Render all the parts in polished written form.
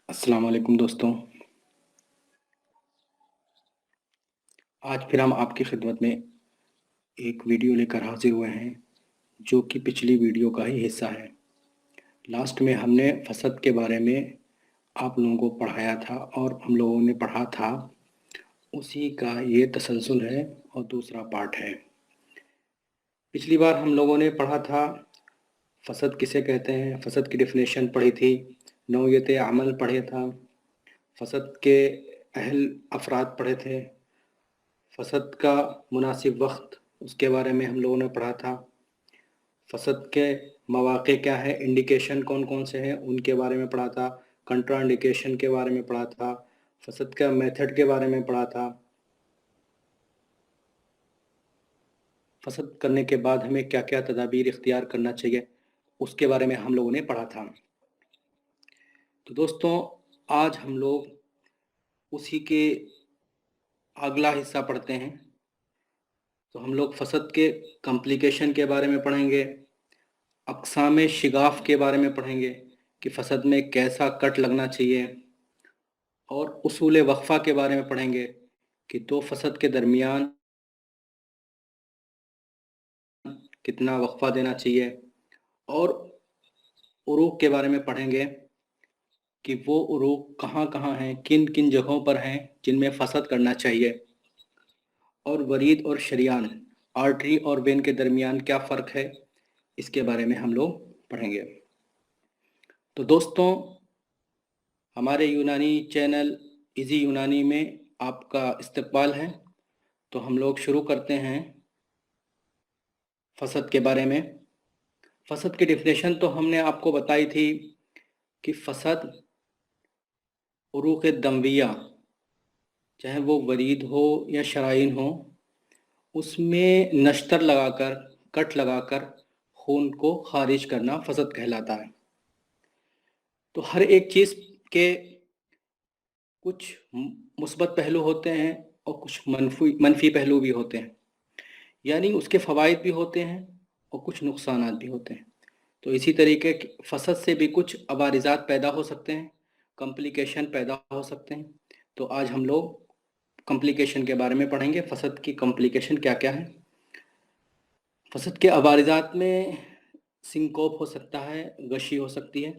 अस्सलाम वालेकुम दोस्तों। आज फिर हम आपकी खिदमत में एक वीडियो लेकर हाजिर हुए हैं जो कि पिछली वीडियो का ही हिस्सा है। लास्ट में हमने फसद के बारे में आप लोगों को पढ़ाया था और हम लोगों ने पढ़ा था, उसी का ये तसलसल है और दूसरा पार्ट है। पिछली बार हम लोगों ने पढ़ा था फसद किसे कहते हैं, फसद की डेफिनेशन पढ़ी थी, नौयत अमल पढ़े था, फसद के अहल अफराद पढ़े थे, फसद का मुनासिब वक्त उसके बारे में हम लोगों ने पढ़ा था, फसद के मौक़े क्या है, इंडिकेशन कौन कौन से हैं उनके बारे में पढ़ा था, कंट्रा इंडिकेशन के बारे में पढ़ा था, फसद का मेथड के बारे में पढ़ा था, फसद करने के बाद हमें क्या क्या तदाबीर इख्तियार करना चाहिए उसके बारे में हम लोगों ने पढ़ा था। तो दोस्तों, आज हम लोग उसी के अगला हिस्सा पढ़ते हैं। तो हम लोग फसद के कॉम्प्लिकेशन के बारे में पढ़ेंगे, अक़साम शिगाफ के बारे में पढ़ेंगे कि फसद में कैसा कट लगना चाहिए, और उसूल वक्फ़ा के बारे में पढ़ेंगे कि दो फसद के दरमियान कितना वक्फ़ा देना चाहिए, और उरूक़ के बारे में पढ़ेंगे कि वो उरूक़ कहाँ कहाँ हैं, किन किन जगहों पर हैं जिनमें फसद करना चाहिए, और वरीद और शरियान, आर्टरी और वेन के दरमियान क्या फ़र्क है, इसके बारे में हम लोग पढ़ेंगे। तो दोस्तों, हमारे यूनानी चैनल इजी यूनानी में आपका इस्तकबाल है। तो हम लोग शुरू करते हैं फसद के बारे में। फसद की डेफिनेशन तो हमने आपको बताई थी कि फसद उरूक़ दमविया, चाहे वो वरीद हो या शराइन हो, उसमें नश्तर लगाकर, कट लगाकर खून को खारिज करना फसद कहलाता है। तो हर एक चीज़ के कुछ मुस्बत पहलू होते हैं और कुछ मनफी पहलू भी होते हैं, यानी उसके फ़वाइद भी होते हैं और कुछ नुकसानात भी होते हैं। तो इसी तरीके फसद से भी कुछ अवारिज़ात पैदा हो सकते हैं, कॉम्प्लिकेशन पैदा हो सकते हैं। तो आज हम लोग कॉम्प्लिकेशन के बारे में पढ़ेंगे, फसद की कॉम्प्लिकेशन क्या क्या है। फसद के अवारिज़ात में सिंकोप हो सकता है, गशी हो सकती है,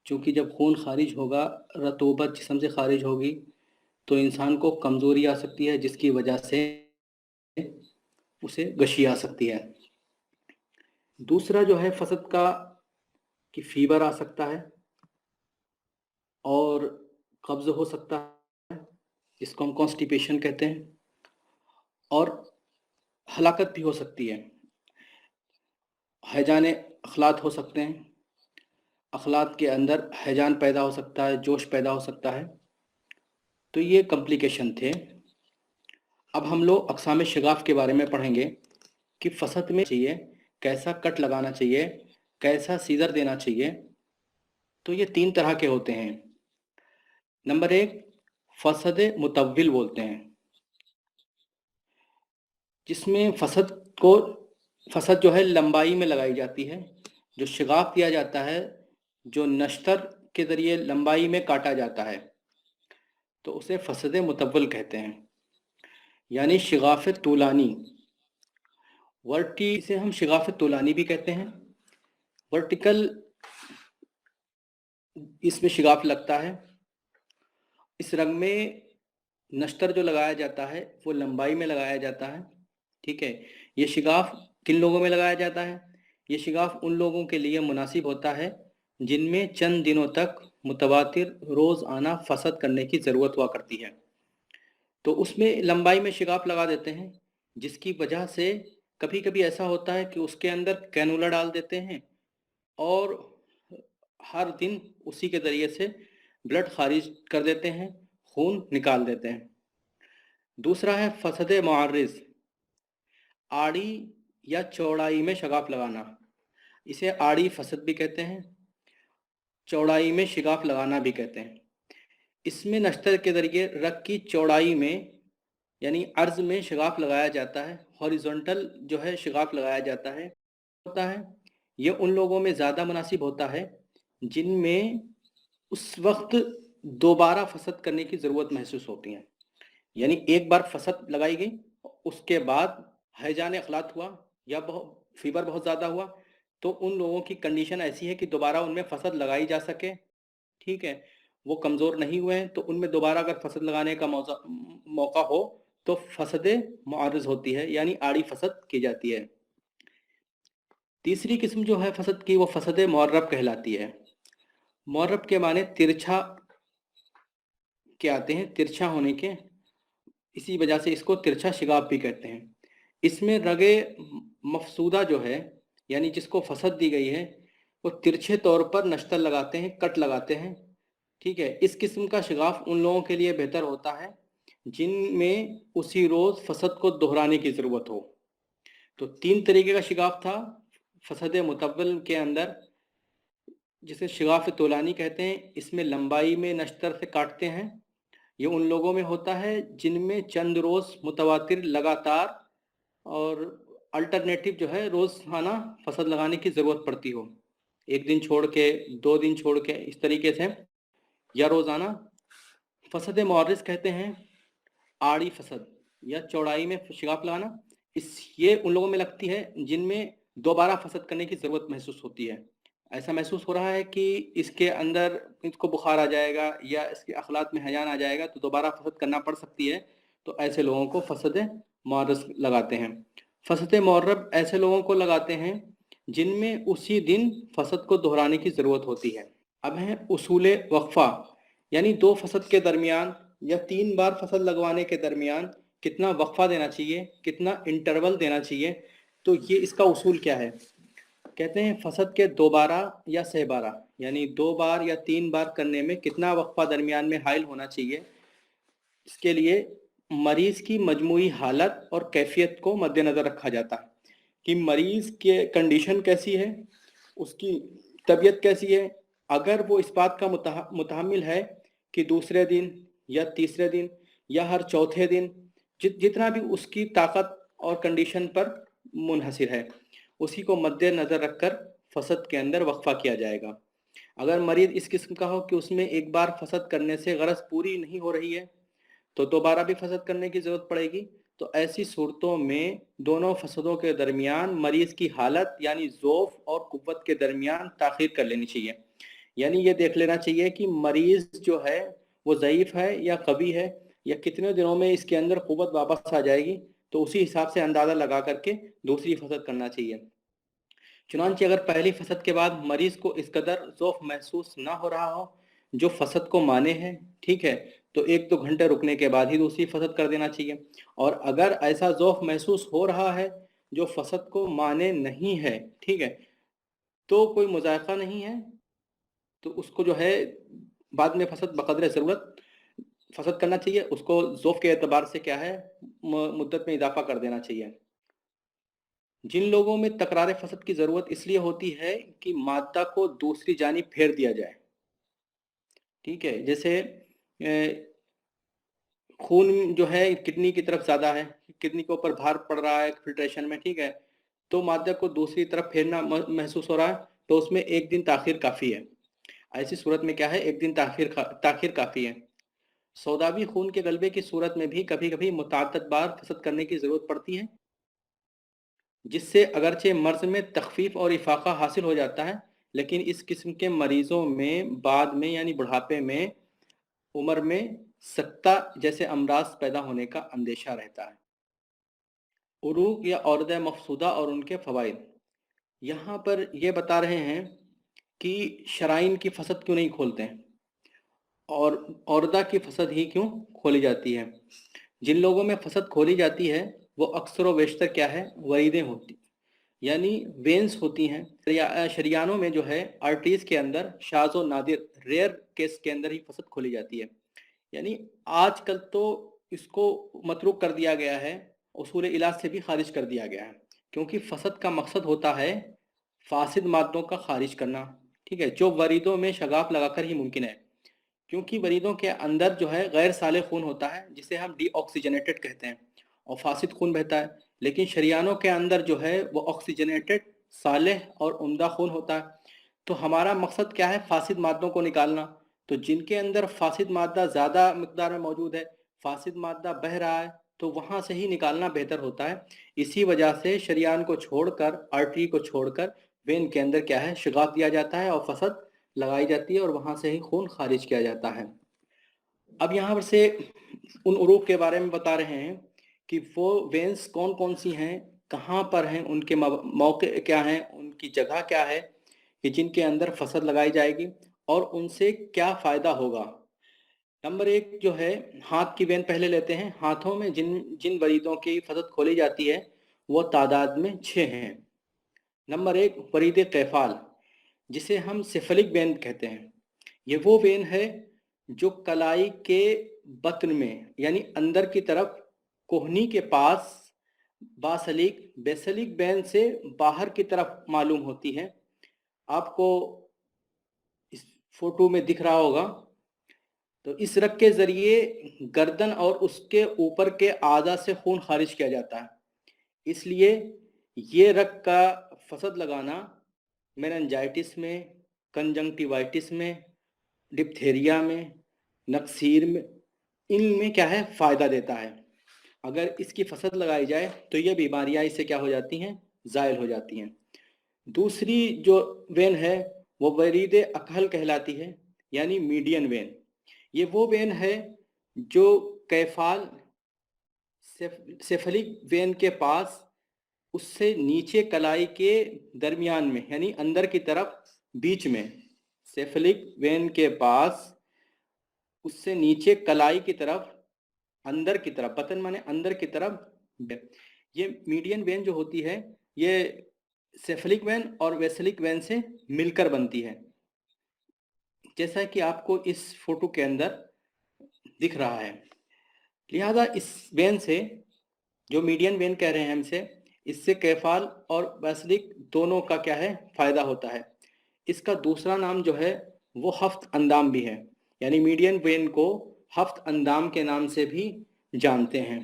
क्योंकि जब खून खारिज होगा, रतूबत जिस्म से खारिज होगी तो इंसान को कमज़ोरी आ सकती है, जिसकी वजह से उसे गशी आ सकती है। दूसरा जो है फसद का कि फ़ीवर आ सकता है और कब्ज़ हो सकता है, जिसको हम कॉन्स्टिपेशन कहते हैं, और हलाकत भी हो सकती है। हैजान अखलात हो सकते हैं, अखलात के अंदर हैजान पैदा हो सकता है, जोश पैदा हो सकता है। तो ये कॉम्प्लिकेशन थे। अब हम लोग अक़साम शिगाफ के बारे में पढ़ेंगे कि फसद में चाहिए कैसा कट लगाना चाहिए, कैसा सीज़र देना चाहिए। तो ये 3 तरह के होते हैं। नंबर 1 फसद मुतव्विल बोलते हैं, जिसमें फसद जो है लंबाई में लगाई जाती है। जो शिगाफ दिया जाता है, जो नश्तर के ज़रिए लंबाई में काटा जाता है, तो उसे फसद मुतव्विल कहते हैं, यानी शिगाफ तूलानी। से हम शिगाफ तूलानी भी कहते हैं। वर्टिकल इसमें शिगाफ लगता है। इस रंग में नश्तर जो लगाया जाता है वो लंबाई में लगाया जाता है, ठीक है। ये शिगाफ किन लोगों में लगाया जाता है? ये शिगाफ उन लोगों के लिए मुनासिब होता है जिनमें चंद दिनों तक मुतवातिर रोज़ आना फसद करने की ज़रूरत हुआ करती है। तो उसमें लंबाई में शिगाफ लगा देते हैं, जिसकी वजह से कभी कभी ऐसा होता है कि उसके अंदर कैनुला डाल देते हैं और हर दिन उसी के ज़रिए से ब्लड खारिज कर देते हैं, खून निकाल देते हैं। दूसरा है फसद मुआर्रिज़, आड़ी या चौड़ाई में शिगाफ लगाना। इसे आड़ी फसद भी कहते हैं, चौड़ाई में शिगाफ लगाना भी कहते हैं। इसमें नश्तर के ज़रिए रग की चौड़ाई में, यानी अर्ज़ में शिगाफ लगाया जाता है, हॉरिजॉन्टल जो है शिगाफ लगाया जाता है। ये उन लोगों में ज़्यादा मुनासिब होता है जिनमें उस वक्त दोबारा फसद करने की ज़रूरत महसूस होती है। यानी एक बार फसद लगाई गई, उसके बाद हैजान अखलात हुआ या फीवर बहुत ज़्यादा हुआ, तो उन लोगों की कंडीशन ऐसी है कि दोबारा उनमें फसद लगाई जा सके। ठीक है, वो कमज़ोर नहीं हुए हैं, तो उनमें दोबारा अगर फसद लगाने का मौका हो तो फसद मुआरज़ होती है, यानी आड़ी फसद की जाती है। तीसरी किस्म जो है फसद की, वो फसद मुअर्रब कहलाती है। मुअर्रब के माने तिरछा के आते हैं, तिरछा होने के, इसी वजह से इसको तिरछा शिगाफ भी कहते हैं। इसमें रगे मफसूदा जो है, यानी जिसको फसद दी गई है, वो तिरछे तौर पर नश्तर लगाते हैं, कट लगाते हैं। ठीक है, इस किस्म का शिगाफ उन लोगों के लिए बेहतर होता है जिनमें उसी रोज़ फसद को दोहराने की ज़रूरत हो। तो 3 तरीके का शिगाफ था फसद मुतव्वल के अंदर, जिसे शिगाफ तोलानी कहते हैं। इसमें लंबाई में नश्तर से काटते हैं। ये उन लोगों में होता है जिनमें चंद रोज़ मुतवातिर लगातार और अल्टरनेटिव जो है रोज़ाना फसद लगाने की ज़रूरत पड़ती हो, एक दिन छोड़ के, 2 दिन छोड़ के, इस तरीके से, या रोज़ाना। फसद मुअर्रिज़ कहते हैं आड़ी फसद या चौड़ाई में शिगाफ लगाना। ये उन लोगों में लगती है जिनमें दोबारा फसद करने की ज़रूरत महसूस होती है। ऐसा महसूस हो रहा है कि इसके अंदर इसको बुखार आ जाएगा या इसके अखलात में हैजान आ जाएगा, तो दोबारा फसद करना पड़ सकती है, तो ऐसे लोगों को फसद मुअर्रिज़ लगाते हैं। फसद मुअर्रब ऐसे लोगों को लगाते हैं जिनमें उसी दिन फसद को दोहराने की ज़रूरत होती है। अब है उसूल वक्फ़ा, यानी 2 फसद के दरमियान या 3 बार फसद लगवाने के दरमियान कितना वक्फ़ा देना चाहिए, कितना इंटरवल देना चाहिए। तो ये इसका उसूल क्या है? कहते हैं फसद के दोबारा या सहबारा, यानी 2 बार या 3 बार करने में कितना वक्फ़ा दरमियान में हाइल होना चाहिए। इसके लिए मरीज़ की मजमूई हालत और कैफियत को मद्देनज़र रखा जाता है कि मरीज़ के कंडीशन कैसी है, उसकी तबीयत कैसी है। अगर वो इस बात का मुतहम्मिल है कि दूसरे दिन या तीसरे दिन या हर चौथे दिन, जितना भी उसकी ताकत और कंडीशन पर मुनहसिर है, उसी को मद्देनज़र रखकर फसद के अंदर वक्फ़ा किया जाएगा। अगर मरीज़ इस किस्म का हो कि उसमें एक बार फसद करने से गरज पूरी नहीं हो रही है, तो दोबारा भी फसद करने की ज़रूरत पड़ेगी। तो ऐसी सूरतों में दोनों फसदों के दरमियान मरीज़ की हालत यानी ज़ौफ़ और कुव्वत के दरमियान ताख़ीर कर लेनी चाहिए। यानी ये देख लेना चाहिए कि मरीज़ जो है वो ज़ईफ़ है या क़वी है, या कितने दिनों में इसके अंदर कुव्वत वापस आ जाएगी, तो उसी हिसाब से अंदाज़ा लगा करके दूसरी फसद करना चाहिए। चुनांचे अगर पहली फसद के बाद मरीज़ को इस कदर ज़ौफ़ महसूस ना हो रहा हो जो फसद को माने है, ठीक है, तो 1-2 घंटे रुकने के बाद ही दूसरी फसद कर देना चाहिए। और अगर ऐसा ज़ौफ़ महसूस हो रहा है जो फसद को माने नहीं है, ठीक है, तो कोई मुज़ायक़ा नहीं है, तो उसको जो है बाद में फसद बक़द्र ज़रूरत फसद करना चाहिए। उसको ज़ौफ़ के एतबार से क्या है, मुद्दत में इज़ाफ़ा कर देना चाहिए। जिन लोगों में तकरार फसद की ज़रूरत इसलिए होती है कि मादा को दूसरी जानिब फेर दिया जाए। ठीक है, जैसे खून जो है किडनी की तरफ ज़्यादा है, किडनी के ऊपर भार पड़ रहा है फिल्ट्रेशन में, ठीक है, तो मादा को दूसरी तरफ फेरना महसूस हो रहा है, तो उसमें 1 दिन ताख़ीर काफ़ी है। ऐसी सूरत में क्या है, 1 दिन ताख़ीर काफ़ी है। सौदावी खून के गलबे की सूरत में भी कभी-कभी मुतअद्दिद बार फसद करने की ज़रूरत पड़ती है, जिससे अगरचे मर्ज़ में तख़फ़ीफ़ और इफ़ाक़ा हासिल हो जाता है, लेकिन इस किस्म के मरीज़ों में बाद में यानी बुढ़ापे में, उम्र में सक्ता जैसे अमराज़ पैदा होने का अंदेशा रहता है। उरूक़ या औरद मफ़सूदा और उनके फ़वाइद। यहाँ पर ये बता रहे हैं कि शराइन की फसद क्यों नहीं खोलते हैं और औरदा की फसद ही क्यों खोली जाती है। जिन लोगों में फसद खोली जाती है वो अक्सर व बेशतर क्या है, वरीदें होती, यानी वेंस होती हैं। शरियानों में जो है आर्टरीज़ के अंदर शाज़ व नादिर रेयर केस के अंदर ही फसद खोली जाती है। यानी आजकल तो इसको मतरूक कर दिया गया है, उसूल इलाज से भी खारिज कर दिया गया है, क्योंकि फसद का मकसद होता है फासिद मादों का खारिज करना, ठीक है, जो वरीदों में शगाफ लगाकर ही मुमकिन है। क्योंकि वरीदों के अंदर जो है गैर साले खून होता है जिसे हम डीऑक्सीजनेटेड कहते हैं, और फासिद खून बहता है। लेकिन शरियानों के अंदर जो है वो ऑक्सीजनेटेड सालेह और उम्दा खून होता है। तो हमारा मकसद क्या है, फासिद मादों को निकालना। تو जिन के अंदर फासिद मादा ज़्यादा मिकदार में मौजूद है, फासिद मादा बह रहा है, तो वहाँ से ही निकालना बेहतर होता है। इसी वजह से शरीयान को छोड़कर, आर्टरी को छोड़कर वेन के अंदर क्या है, शगाफ दिया जाता है और फसद लगाई जाती है और वहाँ से ही खून खारिज किया जाता है। अब यहाँ पर से उन उरूक के बारे में बता रहे हैं कि वो वेन्स कौन कौन सी हैं, कहाँ पर हैं, उनके मौके क्या हैं, उनकी जगह क्या है कि जिनके अंदर फसद लगाई जाएगी और उनसे क्या फ़ायदा होगा। नंबर एक जो है, हाथ की वेन पहले लेते हैं। हाथों में जिन जिन वरीदों की फसद खोली जाती है वो तादाद में 6 हैं। नंबर एक, वरीद कैफाल, जिसे हम सेफलिक वेन कहते हैं। ये वो वेन है जो कलाई के बतन में यानी अंदर की तरफ कोहनी के पास बासलिक बेसलिक वेन से बाहर की तरफ मालूम होती है। आपको इस फोटो में दिख रहा होगा। तो इस रग के जरिए गर्दन और उसके ऊपर के आधा से खून खारिज किया जाता है। इसलिए ये रग का फसद लगाना मेनिंजाइटिस में, कंजंक्टिवाइटिस में, डिप्थेरिया में, नक्सीर में, इनमें क्या है, फ़ायदा देता है। अगर इसकी फसद लगाई जाए तो ये बीमारियां इससे क्या हो जाती हैं, ज़ायल हो जाती हैं। दूसरी जो वेन है वो वरीद अकहल कहलाती है, यानी मीडियन वेन। ये वो वेन है जो कैफाल सेफलिक वेन के पास उससे नीचे कलाई के दरमियान में यानी अंदर की तरफ बीच में, सेफलिक वेन के पास उससे नीचे कलाई की तरफ अंदर की तरफ, बतन माने अंदर की तरफ, ये मीडियन वेन जो होती है ये सेफलिक वेन और वेसलिक वेन से मिलकर बनती है, जैसा कि आपको इस फोटो के अंदर दिख रहा है। लिहाजा इस वेन से, जो मीडियन वेन कह रहे हैं हमसे, इससे कैफाल और वेसलिक दोनों का क्या है, फायदा होता है। इसका दूसरा नाम जो है वो हफ्त अंदाम भी है, यानी मीडियन वेन को हफ्त अंदाम के नाम से भी जानते हैं।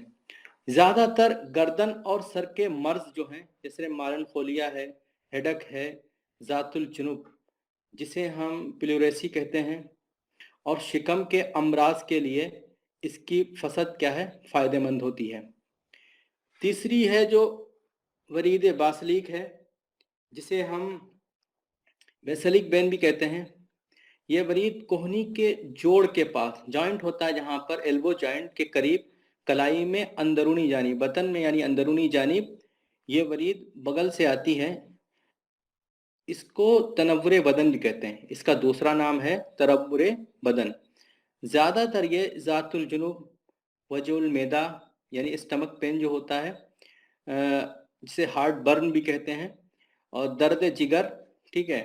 ज़्यादातर गर्दन और सर के मर्ज जो हैं, जैसे मारन खोलिया है, हेडक है, ज़ातुल जुनूब जिसे हम प्लूरेसी कहते हैं, और शिकम के अमराज के लिए इसकी फसद क्या है, फ़ायदेमंद होती है। तीसरी है जो वरीद बासलीक है, जिसे हम वेसलिक वेन भी कहते हैं। ये वरीद कोहनी के जोड़ के पास जॉइंट होता है, जहाँ पर एल्बो जॉइंट के करीब कलाई में अंदरूनी जानिब, बतन में यानी अंदरूनी जानिब ये वरीद बगल से आती है। इसको तनव्वुरे बदन भी कहते हैं। इसका दूसरा नाम है तरव्वुरे बदन। ज़्यादातर ये ज़ातुल जुनूब, वजुल मैदा यानी स्टमक पेन जो होता है, जिसे हार्ट बर्न भी कहते हैं, और दर्द जिगर, ठीक है,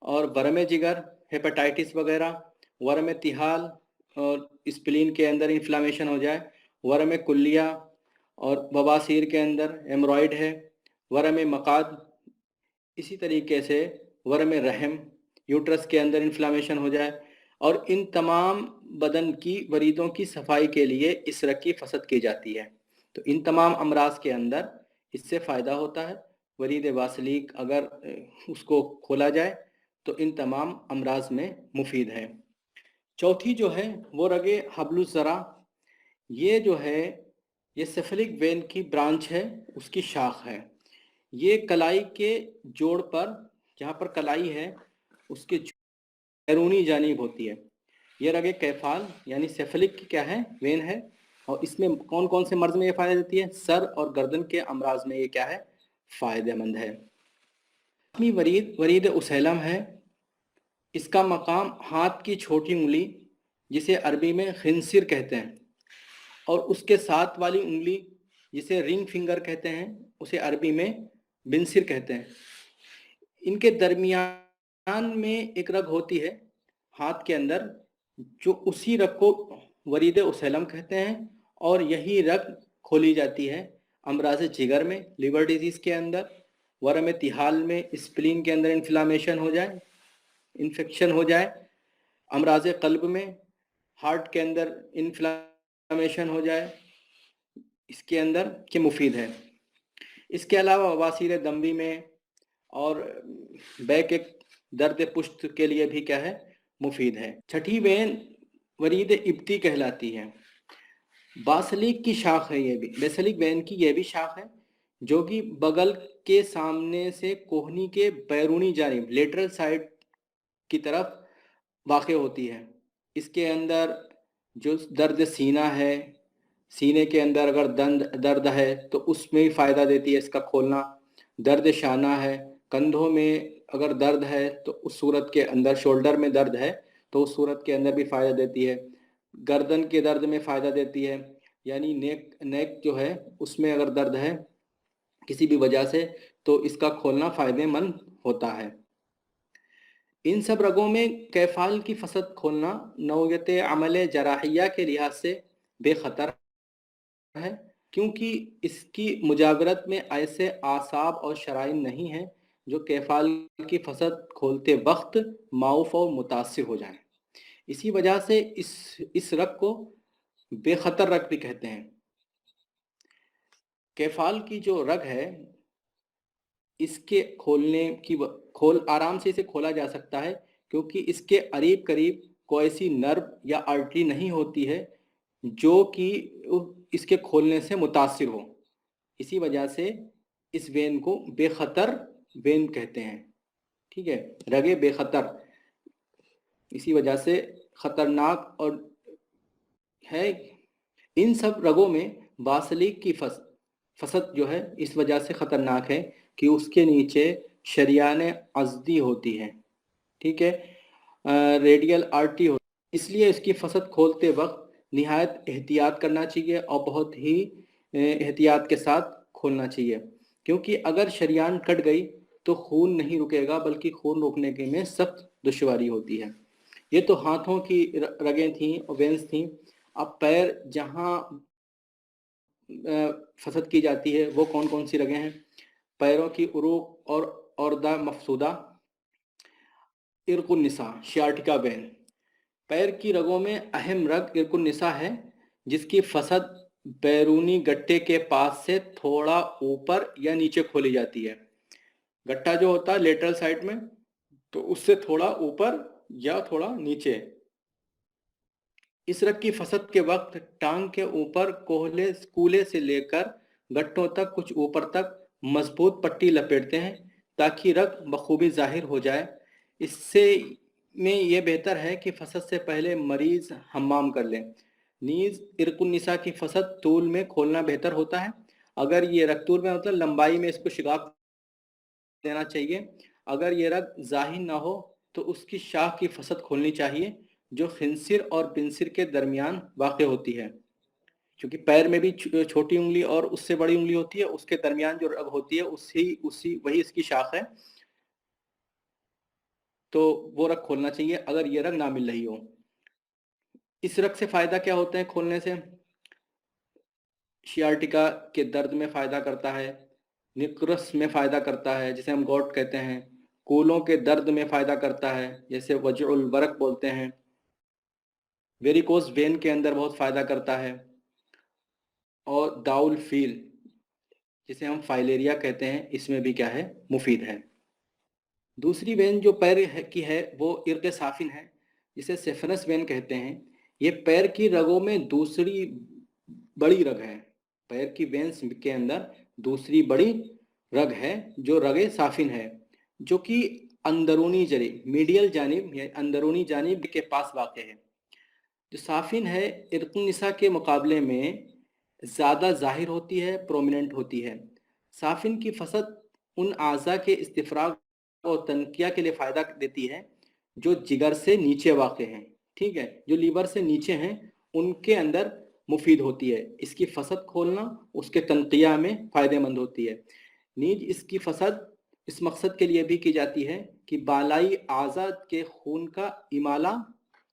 और बरम जिगर, हेपेटाइटिस वगैरह, वर्म तिहाल और स्प्लीन के अंदर इन्फ्लामेशन हो जाए, वर्म कुल्लिया और बवासीर के अंदर एमरॉयड है, वर्म मकाद, इसी तरीके से वर्म रहम, यूट्रस के अंदर इन्फ्लामेशन हो जाए, और इन तमाम बदन की वरीदों की सफाई के लिए इस रग की फसद की जाती है। तो इन तमाम अमराज के अंदर इससे फ़ायदा होता है। वरीद वासलीक अगर उसको खोला जाए तो इन तमाम अमराज में मुफीद है। चौथी जो है वो रगे हबलुज़रा। ये जो है ये सेफलिक वेन की ब्रांच है, उसकी शाख है। ये कलाई के जोड़ पर, जहाँ पर कलाई है उसके बैरूनी जानिब होती है। ये रगे कैफाल यानी सेफलिक की क्या है, वेन है, और इसमें कौन कौन से मर्ज में ये फ़ायदा देती है, सर और गर्दन के अमराज में ये क्या है, फ़ायदेमंद है। अपनी वरीद उसैलम है। इसका मकाम हाथ की छोटी उंगली, जिसे अरबी में खिंसिर कहते हैं, और उसके साथ वाली उंगली जिसे रिंग फिंगर कहते हैं, उसे अरबी में बिनसिर कहते हैं। इनके दरमियान में एक रग होती है हाथ के अंदर, जो उसी रग को वरीद उसैलम कहते हैं, और यही रग खोली जाती है अमराज जिगर में, लिवर डिजीज़ के अंदर, वर्म तिहाल में, स्प्लीन के अंदर इन्फ्लामेशन हो जाए, इन्फेक्शन हो जाए, अमराज कल्ब में, हार्ट के अंदर इन्फ्लामेशन हो जाए, इसके अंदर के मुफीद है। इसके अलावा वासीर दम्बी में और बैक एक दर्द पुश्त के लिए भी क्या है, मुफीद है। छठी वेन वरीद इब्ती कहलाती है। बासलिक की शाख है, ये भी बेसलिक वेन की ये भी शाख है, जो कि बगल के सामने से कोहनी के बैरूनी जानिब लेटरल साइड की तरफ वाक़ होती है। इसके अंदर जो दर्द सीना है, सीने के अंदर अगर दर्द है तो उसमें भी फ़ायदा देती है इसका खोलना। दर्द शाना है, कंधों में अगर दर्द है तो उस सूरत के अंदर, शोल्डर में दर्द है तो उस सूरत के अंदर भी फ़ायदा देती है। गर्दन के दर्द में फ़ायदा देती है, यानी नेक जो है उसमें अगर दर्द है किसी भी वजह से तो इसका खोलना फ़ायदेमंद होता है। इन सब रगों में कैफाल की फसद खोलना नौयत अमल जराहिया के लिहाज से बेखतर है, क्योंकि इसकी मुजावरत में ऐसे आसाब और शराइन नहीं हैं जो कैफाल की फसद खोलते वक्त माऊफ और मुतासिर हो जाएं। इसी वजह से इस रग को बेखतर रग भी कहते हैं। कैफाल की जो रग है इसके खोल आराम से इसे खोला जा सकता है, क्योंकि इसके करीब करीब कोई ऐसी नर्व या आर्टरी नहीं होती है जो कि इसके खोलने से मुतासिर हो। इसी वजह से इस वेन को बेखतर वेन कहते हैं। ठीक है, रगे बेखतर, इसी वजह से खतरनाक और है। इन सब रगों में बासलिक की फसद जो है इस वजह से ख़तरनाक है कि उसके नीचे शरियान अज़दी होती है। ठीक है, रेडियल आर्टरी हो, इसलिए इसकी फसद खोलते वक्त निहायत एहतियात करना चाहिए और बहुत ही एहतियात के साथ खोलना चाहिए, क्योंकि अगर शरियान कट गई तो खून नहीं रुकेगा, बल्कि खून रोकने के में सख्त दुश्वारी होती है। ये तो हाथों की रगें थीं और वेंस थीं। अब पैर जहाँ फसद की जाती है वो कौन कौन सी रगें हैं? पैरों की उरूक और औरदा मफसूदा, इरकुन निसा, शियाटिका वेन। पैर की रगों में अहम रग इरकुन निसा है, जिसकी फसद बैरूनी गट्टे के पास से थोड़ा ऊपर या नीचे खोली जाती है। गट्टा जो होता है लेटरल साइड में, तो उससे थोड़ा ऊपर या थोड़ा नीचे। इस रग की फसद के वक्त टांग के ऊपर कूले से लेकर गट्टों तक कुछ ऊपर तक मजबूत पट्टी लपेटते हैं, ताकि रग बखूबी जाहिर हो जाए। इससे में यह बेहतर है कि फसद से पहले मरीज हम्माम कर लें। नीज इरकुन निसा की फसद तूल में खोलना बेहतर होता है। अगर ये रग तूल में मतलब लंबाई में इसको शिगाफ देना चाहिए। अगर ये रग जाहिर ना हो तो उसकी शाख की फसद खोलनी चाहिए, जो खिंसिर और बिनसिर के दरमियान वाक़ होती है। क्योंकि पैर में भी छोटी उंगली और उससे बड़ी उंगली होती है, उसके दरमियान जो रग होती है वही इसकी शाख है, तो वो रग खोलना चाहिए अगर ये रग ना मिल रही हो। इस रग से फ़ायदा क्या होता है खोलने से? शियाटिका के दर्द में फ़ायदा करता है, निकरस में फ़ायदा करता है जिसे हम गॉट कहते हैं, कूलों के दर्द में फ़ायदा करता है जैसे वजउल वरक बोलते हैं, वेरिकोस वेन के अंदर बहुत फ़ायदा करता है, और दाउल फील जिसे हम फाइलेरिया कहते हैं इसमें भी क्या है, मुफीद है। दूसरी वेन जो पैर की है वो इर्क साफिन है, जिसे सेफरस वेन कहते हैं। ये पैर की रगों में दूसरी बड़ी रग है। पैर की वेन्स के अंदर दूसरी बड़ी रग है जो रगे साफिन है, जो कि अंदरूनी जरिब मीडियल जानिब या अंदरूनी जानिब के पास वाक़ है। जो साफिन है इर्कुन निसा के मुकाबले में ज़्यादा ज़ाहिर होती है, प्रोमिनेंट होती है। साफिन की फसद उन आज़ा के इस्तिफ़राग और तनकिया के लिए फ़ायदा देती है जो जिगर से नीचे वाक़ हैं। ठीक है, जो लीवर से नीचे हैं उनके अंदर मुफीद होती है। इसकी फसद खोलना उसके तनकिया में फ़ायदेमंद होती है। नीज इसकी फसद इस मकसद के लिए भी की जाती है कि बालाई आज़ा के खून का इमाला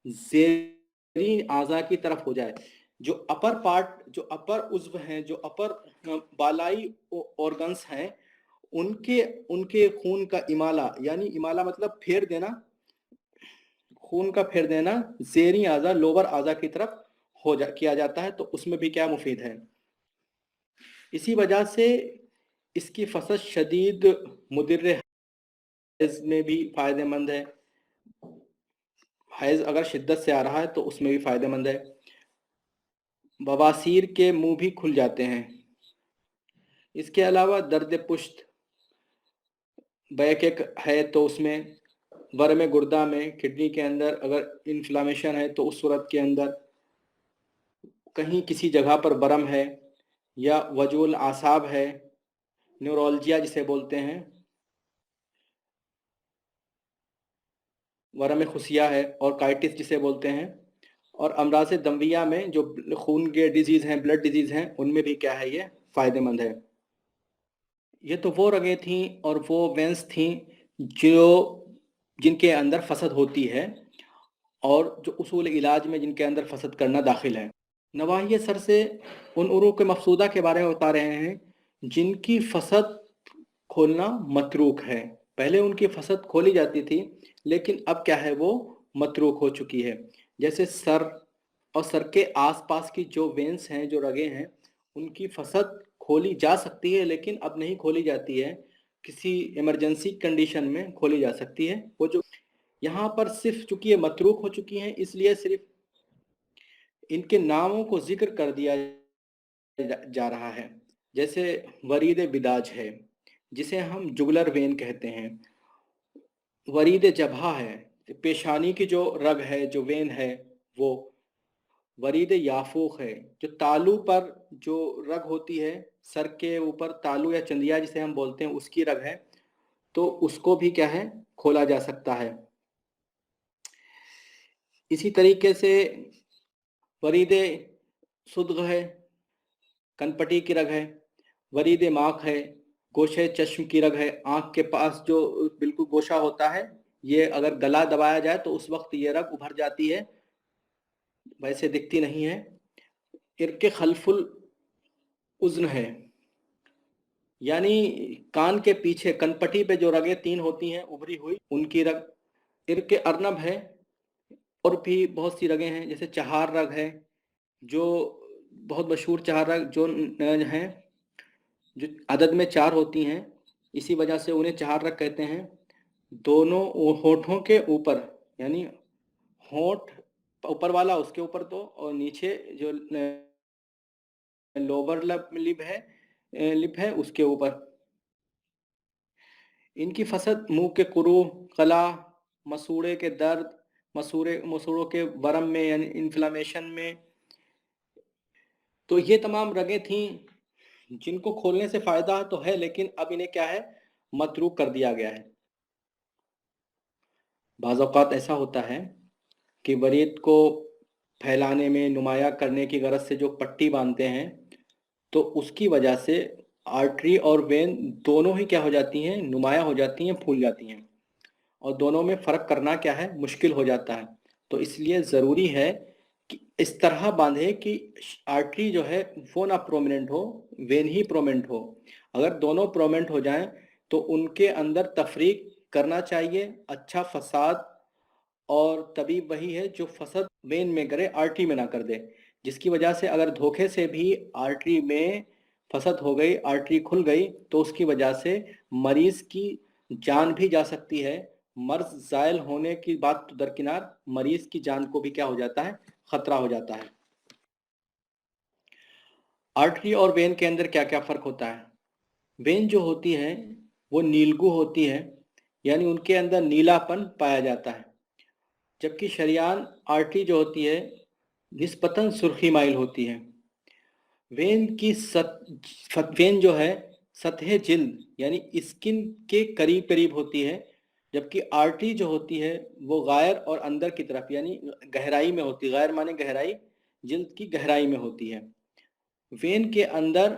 ज़ेरी आज़ा की तरफ हो जाए। जो अपर पार्ट, जो अपर उज़्व हैं, जो अपर बालाई ऑर्गन्स हैं, उनके उनके खून का इमाला, यानी इमाला मतलब फेर देना, खून का फेर देना ज़ेरी आज़ा, लोअर आज़ा की तरफ किया जाता है, तो उसमें भी क्या मुफीद है। इसी वजह से इसकी फसद शदीद मुदिर में भी फ़ायदेमंद है। حیض اگر شدت سے آ رہا ہے تو اس میں بھی فائدہ مند ہے۔ بواسیر کے منہ بھی کھل جاتے ہیں۔ اس کے علاوہ درد پشت بیک ایک ہے تو اس میں، ورم گردہ میں، کڈنی کے اندر اگر انفلامیشن ہے تو اس صورت کے اندر، کہیں کسی جگہ پر برم ہے، یا وجوع الاعصاب ہے، نیورولجیا جسے بولتے ہیں، ورم خصیہ ہے، اور کائٹس جسے بولتے ہیں، اور امراض دمویہ میں جو خون کے ڈیزیز ہیں، بلڈ ڈیزیز ہیں، ان میں بھی کیا ہے یہ فائدہ مند ہے۔ یہ تو وہ رگیں تھیں اور وہ وینس تھیں جن کے اندر فسد ہوتی ہے، اور جو اصول علاج میں جن کے اندر فسد کرنا داخل ہے۔ نواحی سر سے ان عروق مقصودہ کے بارے میں بتا رہے ہیں جن کی فسد کھولنا متروک ہے۔ پہلے ان کی فسد کھولی جاتی تھی، لیکن اب کیا ہے وہ متروک ہو چکی ہے۔ جیسے سر اور سر کے آس پاس کی جو وینس ہیں، جو رگیں ہیں، ان کی فسد کھولی جا سکتی ہے، لیکن اب نہیں کھولی جاتی ہے۔ کسی ایمرجنسی کنڈیشن میں کھولی جا سکتی ہے۔ وہ جو یہاں پر صرف چونکہ یہ متروک ہو چکی ہیں، اس لیے صرف ان کے ناموں کو ذکر کر دیا جا رہا ہے۔ جیسے ورید بداج ہے، جسے ہم جگلر وین کہتے ہیں۔ ورید جبہہ ہے، پیشانی کی جو رگ ہے، جو وین ہے وہ۔ ورید یافوق ہے، جو تالو پر جو رگ ہوتی ہے، سر کے اوپر تالو یا چندیا جسے ہم بولتے ہیں، اس کی رگ ہے، تو اس کو بھی کیا ہے کھولا جا سکتا ہے۔ اسی طریقے سے ورید صدغ ہے، کنپٹی کی رگ ہے۔ ورید ماک ہے، گوشے چشم کی رگ ہے، آنکھ کے پاس جو بالکل گوشہ ہوتا ہے، یہ اگر گلا دبایا جائے تو اس وقت یہ رگ ابھر جاتی ہے، ویسے دکھتی نہیں ہے۔ ارک خلف الاذن ہے، یعنی کان کے پیچھے کنپٹی پہ جو رگیں تین ہوتی ہیں ابھری ہوئی، ان کی رگ۔ ارک ارنب ہے، اور بھی بہت سی رگیں ہیں، جیسے چہار رگ ہے، جو بہت مشہور چہار رگ جو ہیں، جو عدد میں 4 ہوتی ہیں، اسی وجہ سے انہیں چہار رگ کہتے ہیں۔ دونوں ہونٹوں کے اوپر، یعنی ہونٹ اوپر والا اس کے اوپر تو، اور نیچے جو لوور لپ ہے اس کے اوپر۔ ان کی فسد منہ کے قروح، قلع، مسوڑے کے درد، مسوڑوں کے ورم میں یعنی انفلامیشن میں۔ تو یہ تمام رگیں تھیں جن کو کھولنے سے فائدہ تو ہے، لیکن اب انہیں کیا ہے متروک کر دیا گیا ہے۔ بعض اوقات ایسا ہوتا ہے کہ ورید کو پھیلانے میں، نمایاں کرنے کی غرض سے جو پٹی باندھتے ہیں، تو اس کی وجہ سے آرٹری اور وین دونوں ہی کیا ہو جاتی ہیں، نمایاں ہو جاتی ہیں، پھول جاتی ہیں، اور دونوں میں فرق کرنا کیا ہے مشکل ہو جاتا ہے۔ تو اس لیے ضروری ہے کہ اس طرح باندھے کہ آرٹری جو ہے وہ نہ پرومیننٹ ہو، وین ہی پرومیننٹ ہو۔ اگر دونوں پرومیننٹ ہو جائیں تو ان کے اندر تفریق کرنا چاہیے، اچھا فساد، اور طبیب وہی ہے جو فساد وین میں کرے، آرٹری میں نہ کر دے، جس کی وجہ سے اگر دھوکے سے بھی آرٹری میں فساد ہو گئی، آرٹری کھل گئی، تو اس کی وجہ سے مریض کی جان بھی جا سکتی ہے۔ مرض زائل ہونے کی بات تو درکنار، مریض کی جان کو بھی کیا ہو جاتا ہے، خطرہ ہو جاتا ہے۔ آرٹری اور وین کے اندر کیا کیا فرق ہوتا ہے؟ وین جو ہوتی ہے وہ نیلگو ہوتی ہے، یعنی ان کے اندر نیلا پن پایا جاتا ہے، جبکہ شریان آرٹری جو ہوتی ہے نسبتاً سرخی مائل ہوتی ہے۔ وین جو ہے سطح جلد یعنی اسکن کے قریب قریب ہوتی ہے، جبکہ آرٹری جو ہوتی ہے وہ غائر اور اندر کی طرف یعنی گہرائی میں ہوتی ہے، غائر معنی گہرائی، جلد کی گہرائی میں ہوتی ہے۔ وین کے اندر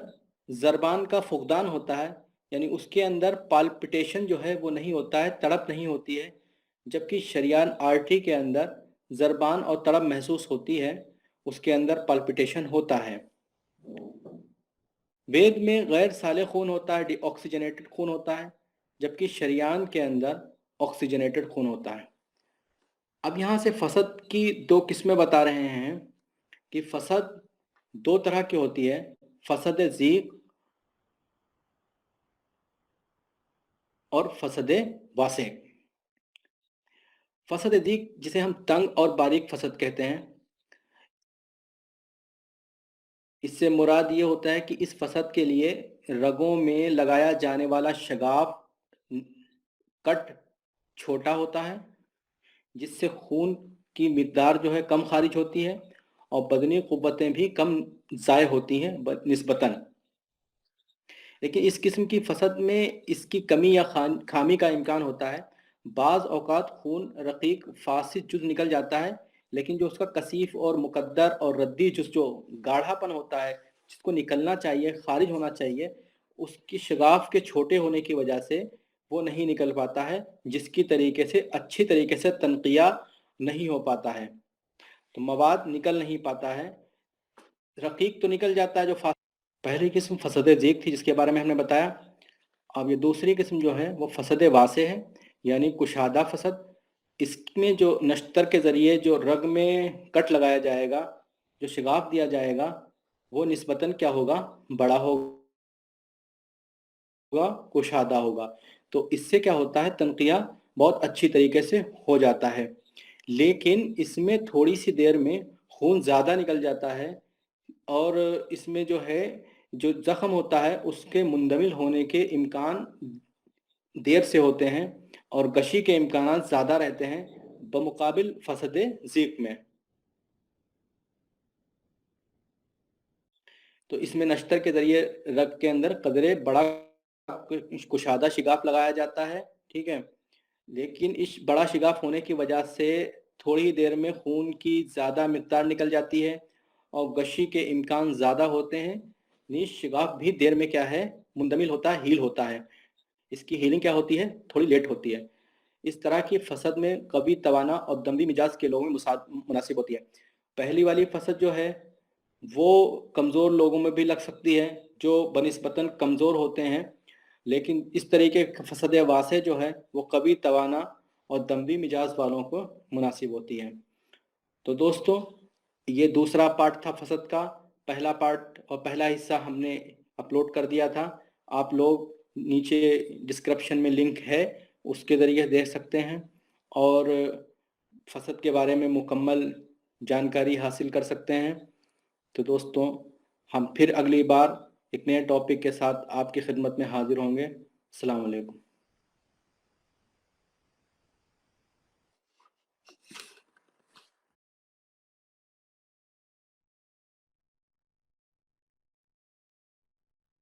ضربان کا فقدان ہوتا ہے، یعنی اس کے اندر پالپٹیشن جو ہے وہ نہیں ہوتا ہے، تڑپ نہیں ہوتی ہے، جبکہ شریان آرٹری کے اندر ضربان اور تڑپ محسوس ہوتی ہے، اس کے اندر پالپٹیشن ہوتا ہے۔ وید میں غیر سالے خون ہوتا ہے، ڈی آکسیجنیٹڈ خون ہوتا ہے، جبکہ شریان کے اندر آکسیجنیٹڈ خون ہوتا ہے۔ اب یہاں سے فسد کی 2 قسمیں بتا رہے ہیں کہ فسد 2 طرح کی ہوتی ہے، فسد ضیق اور فسد واسع۔ फसद दीक जिसे हम तंग और बारीक फसद कहते हैं, इससे मुराद ये होता है कि इस फसद के लिए रगों में लगाया जाने वाला शगाफ कट छोटा होता है, जिससे खून की मिकदार जो है कम खारिज होती है और बदनी क़ुव्वतें भी कम ज़ाय होती हैं निस्बतन। लेकिन इस किस्म की फसद में इसकी कमी या खामी का इम्कान होता है। बाज़ औक़ात खून रक़ीक़ फासिद जुज़ निकल जाता है, लेकिन जो उसका कसीफ़ और मुक़द्दर और रद्दी जुज़ जो गाढ़ापन होता है, जिसको निकलना चाहिए, ख़ारिज होना चाहिए, उसकी शगाफ़ के छोटे होने की वजह से वो नहीं निकल पाता है, जिसकी तरीके से अच्छी तरीके से तनक़िया नहीं हो पाता है, तो मवाद निकल नहीं पाता है। रक़ीक़ तो निकल जाता है जो पहली किस्म फसद ज़ीक़ थी, जिसके बारे में हमने बताया। अब ये दूसरी किस्म जो है वो फसद वासे है, यानी कुशादा फसद। इसमें जो नश्तर के ज़रिए जो रग में कट लगाया जाएगा, जो शगाफ़ दिया जाएगा, वो निस्बतन क्या होगा, बड़ा होगा, कुशादा होगा। तो इससे क्या होता है, तनक़िया बहुत अच्छी तरीके से हो जाता है। लेकिन इसमें थोड़ी सी देर में खून ज़्यादा निकल जाता है और इसमें जो है जो ज़ख्म होता है उसके मुंदमिल होने के इम्कान देर से होते हैं और गशी के इम्कानात ज़्यादा रहते हैं बमुकाबिल फसद ज़ीक़ में। तो इसमें नश्तर के ज़रिए रग के अंदर कदरे बड़ा कुशादा शिगाफ लगाया जाता है, ठीक है। लेकिन इस बड़ा शिगाफ होने की वजह से थोड़ी देर में खून की ज़्यादा मिक़दार निकल जाती है और गशी के इम्कान ज़्यादा होते हैं। नीज शिगाफ भी देर में क्या है, मुंदमिल होता है, हील होता है। इसकी हीलिंग क्या होती है, थोड़ी लेट होती है। इस तरह की फसद में कभी तवाना और दमवी मिजाज के लोगों में मुनासिब होती है। पहली वाली फसद जो है वो कमज़ोर लोगों में भी लग सकती है जो बनिस्बतन कमज़ोर होते हैं, लेकिन इस तरीके की फसद वासे जो है वो कभी तवाना और दमवी मिजाज वालों को मुनासिब होती है। तो दोस्तों, ये दूसरा पार्ट था फसद का। पहला पार्ट और पहला हिस्सा हमने अपलोड कर दिया था। आप लोग नीचे डिस्क्रिप्शन में लिंक है, उसके ज़रिए देख सकते हैं और फसद के बारे में मुकम्मल जानकारी हासिल कर सकते हैं। तो दोस्तों, हम फिर अगली बार एक नए टॉपिक के साथ आपकी खिदमत में हाजिर होंगे। अस्सलाम वालेकुम।